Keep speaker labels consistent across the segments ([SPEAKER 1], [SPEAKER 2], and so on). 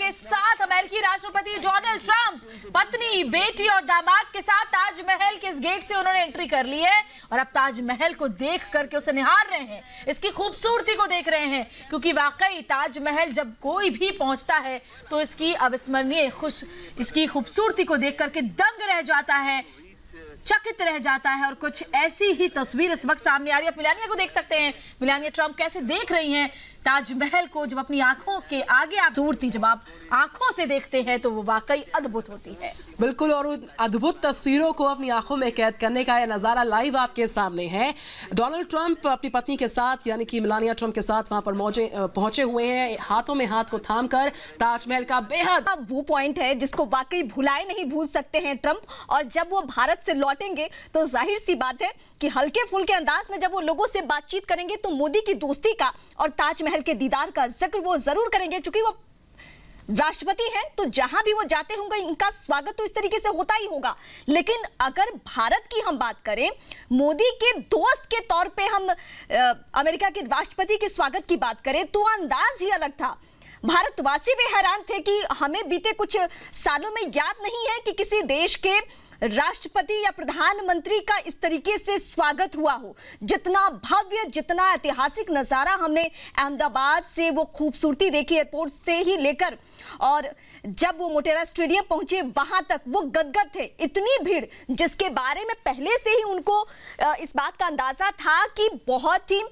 [SPEAKER 1] के साथ अमेरिकी राष्ट्रपति डोनाल्ड ट्रंप पत्नी, बेटी और दामाद के साथ ताजमहल के इस गेट से उन्होंने एंट्री कर ली है और अब ताजमहल को देख करके उसे निहार रहे हैं, इसकी खूबसूरती को देख रहे हैं, क्योंकि वाकई ताजमहल जब कोई भी पहुंचता है तो इसकी अविस्मरणीय इसकी खूबसूरती को देख करके दंग रह जाता है, चकित रह जाता है। और कुछ ऐसी ही तस्वीर इस वक्त सामने आ रही है। मिलानिया को देख सकते हैं, मिलानिया ट्रंप कैसे देख रही हैं ताजमहल को। जब अपनी आंखों के आगे आप सूरती जब आप आंखों से देखते हैं तो वो वाकई अद्भुत होती है।
[SPEAKER 2] बिल्कुल, और उन अद्भुत तस्वीरों को अपनी आंखों में कैद करने का यह नजारा लाइव आपके सामने है। डोनाल्ड ट्रंप अपनी पत्नी के साथ यानी कि मिलानिया ट्रंप के साथ वहां पर पहुंचे हुए हैं, हाथों में हाथ को थामकर ताजमहल का बेहद
[SPEAKER 3] वो पॉइंट है जिसको वाकई भुलाए नहीं भूल सकते हैं ट्रंप। और जब वो भारत से लौटेंगे तो जाहिर सी बात है कि हल्के फुल्के अंदाज में जब वो लोगों से बातचीत करेंगे तो मोदी की दोस्ती का और ताजमहल के दीदार का जिक्र वो जरूर करेंगे। चूंकि वो राष्ट्रपति हैं तो जहां भी वो जाते होंगे इनका स्वागत तो इस तरीके से होता ही होगा। लेकिन अगर भारत की हम बात करें, मोदी के दोस्त के तौर पे हम अमेरिका के राष्ट्रपति के स्वागत की बात करें तो अंदाज ही अलग था। भारतवासी भी हैरान थे कि हमें बीते कुछ सालों में याद नहीं है कि किसी देश के राष्ट्रपति या प्रधानमंत्री का इस तरीके से स्वागत हुआ हो। जितना भव्य, जितना ऐतिहासिक नजारा हमने अहमदाबाद से वो खूबसूरती देखी एयरपोर्ट से ही लेकर, और जब वो मोटेरा स्टेडियम पहुंचे वहां तक वो गदगद थे। इतनी भीड़ जिसके बारे में पहले से ही उनको इस बात का अंदाजा था कि बहुत ही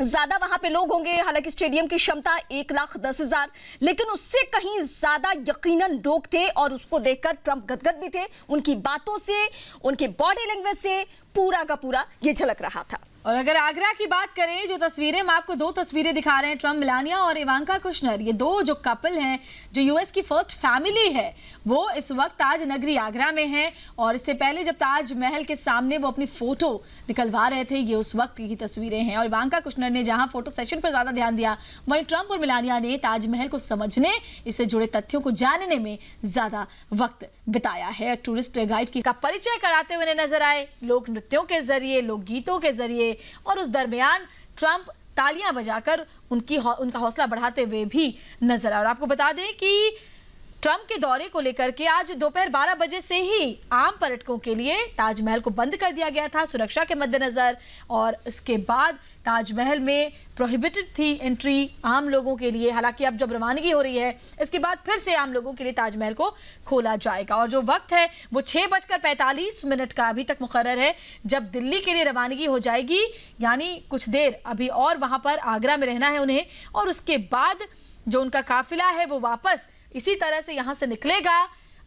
[SPEAKER 3] ज्यादा वहां पे लोग होंगे। हालांकि स्टेडियम की क्षमता 1,10,000, लेकिन उससे कहीं ज्यादा यकीनन लोग थे और उसको देखकर ट्रंप गदगद भी थे। उनकी बातों से, उनके बॉडी लैंग्वेज से पूरा का पूरा ये झलक रहा था।
[SPEAKER 1] और अगर आगरा की बात करें, जो तस्वीरें हम आपको दो तस्वीरें दिखा रहे हैं, ट्रंप, मिलानिया और इवांका कुश्नर, ये दो जो कपल हैं, जो यूएस की फर्स्ट फैमिली है, वो इस वक्त ताज नगरी आगरा में हैं। और इससे पहले जब ताजमहल के सामने वो अपनी फोटो निकलवा रहे थे, ये उस वक्त की तस्वीरें हैं। और इवांका कुश्नर ने जहां फोटो सेशन पर ज्यादा ध्यान दिया, वहीं ट्रंप और मिलानिया ने ताजमहल को समझने, इससे जुड़े तथ्यों को जानने में ज्यादा वक्त बिताया है। टूरिस्ट गाइड का परिचय कराते हुए नजर आए, लोक नृत्यों के जरिए, लोक गीतों के जरिए, और उस दरमियान ट्रंप तालियां बजाकर उनका हौसला बढ़ाते हुए भी नजर आए। और आपको बता दें कि ट्रंप के दौरे को लेकर के आज दोपहर 12 बजे से ही आम पर्यटकों के लिए ताजमहल को बंद कर दिया गया था सुरक्षा के मद्देनजर। और इसके बाद ताजमहल में प्रोहिबिटेड थी एंट्री आम लोगों के लिए। हालांकि अब जब रवानगी हो रही है, इसके बाद फिर से आम लोगों के लिए ताजमहल को खोला जाएगा। और जो वक्त है वो 6:45 का अभी तक मुकर्रर है, जब दिल्ली के लिए रवानगी हो जाएगी। यानी कुछ देर अभी और वहां पर आगरा में रहना है उन्हें, और उसके बाद जो उनका काफिला है वो वापस इसी तरह से यहां से निकलेगा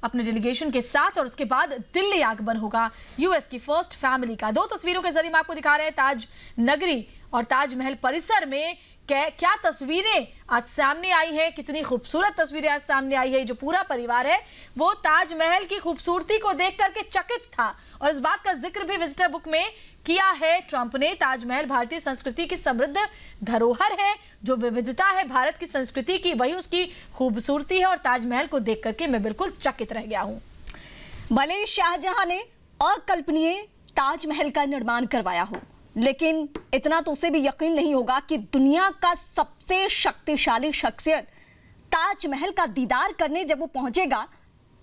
[SPEAKER 1] अपने डेलीगेशन के साथ, और उसके बाद दिल्ली आगमन होगा यूएस की फर्स्ट फैमिली का। दो तस्वीरों के जरिए हम आपको दिखा रहे हैं ताज नगरी और ताजमहल परिसर में क्या तस्वीरें आज सामने आई है, कितनी खूबसूरत तस्वीरें आज सामने आई है। जो पूरा परिवार है वो ताजमहल की खूबसूरती को देख करके चकित था, और इस बात का जिक्र भी विजिटर बुक में किया है ट्रंप ने। ताजमहल भारतीय संस्कृति की समृद्ध धरोहर है, जो विविधता है भारत की संस्कृति की, वही उसकी खूबसूरती है। और ताजमहल को देख करके मैं बिल्कुल चकित रह गया हूं।
[SPEAKER 3] भले शाहजहां ने अकल्पनीय ताजमहल का निर्माण करवाया हो, लेकिन इतना तो उसे भी यकीन नहीं होगा कि दुनिया का सबसे शक्तिशाली शख्सियत ताजमहल का दीदार करने जब वो पहुंचेगा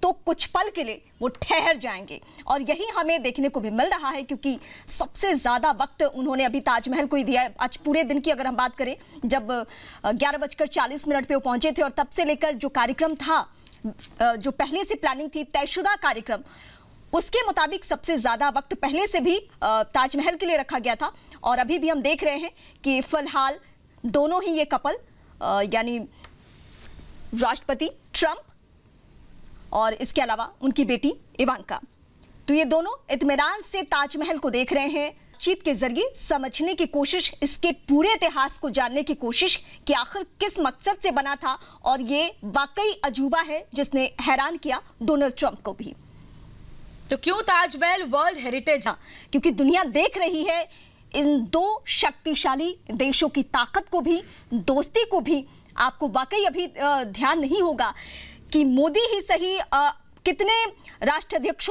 [SPEAKER 3] तो कुछ पल के लिए वो ठहर जाएंगे। और यही हमें देखने को भी मिल रहा है, क्योंकि सबसे ज्यादा वक्त उन्होंने अभी ताजमहल को ही दिया है। आज पूरे दिन की अगर हम बात करें, जब 11:40 पे वो पहुंचे थे, और तब से लेकर जो कार्यक्रम था, जो पहले से प्लानिंग थी, तयशुदा कार्यक्रम, उसके मुताबिक सबसे ज्यादा वक्त पहले से भी ताजमहल के लिए रखा गया था। और अभी भी हम देख रहे हैं कि फिलहाल दोनों ही ये कपल यानी राष्ट्रपति ट्रंप और इसके अलावा उनकी बेटी इवांका, तो ये दोनों इत्मीनान से ताजमहल को देख रहे हैं, बातचीत के जरिए समझने की कोशिश, इसके पूरे इतिहास को जानने की कोशिश कि आखिर किस मकसद से बना था। और ये वाकई अजूबा है जिसने हैरान किया डोनाल्ड ट्रंप को भी।
[SPEAKER 1] तो क्यों ताजमहल वर्ल्ड हेरिटेज?
[SPEAKER 3] क्योंकि दुनिया देख रही है इन दो शक्तिशाली देशों की ताकत को भी, दोस्ती को भी। आपको वाकई अभी ध्यान नहीं होगा कि मोदी ही सही कितने राष्ट्राध्यक्षों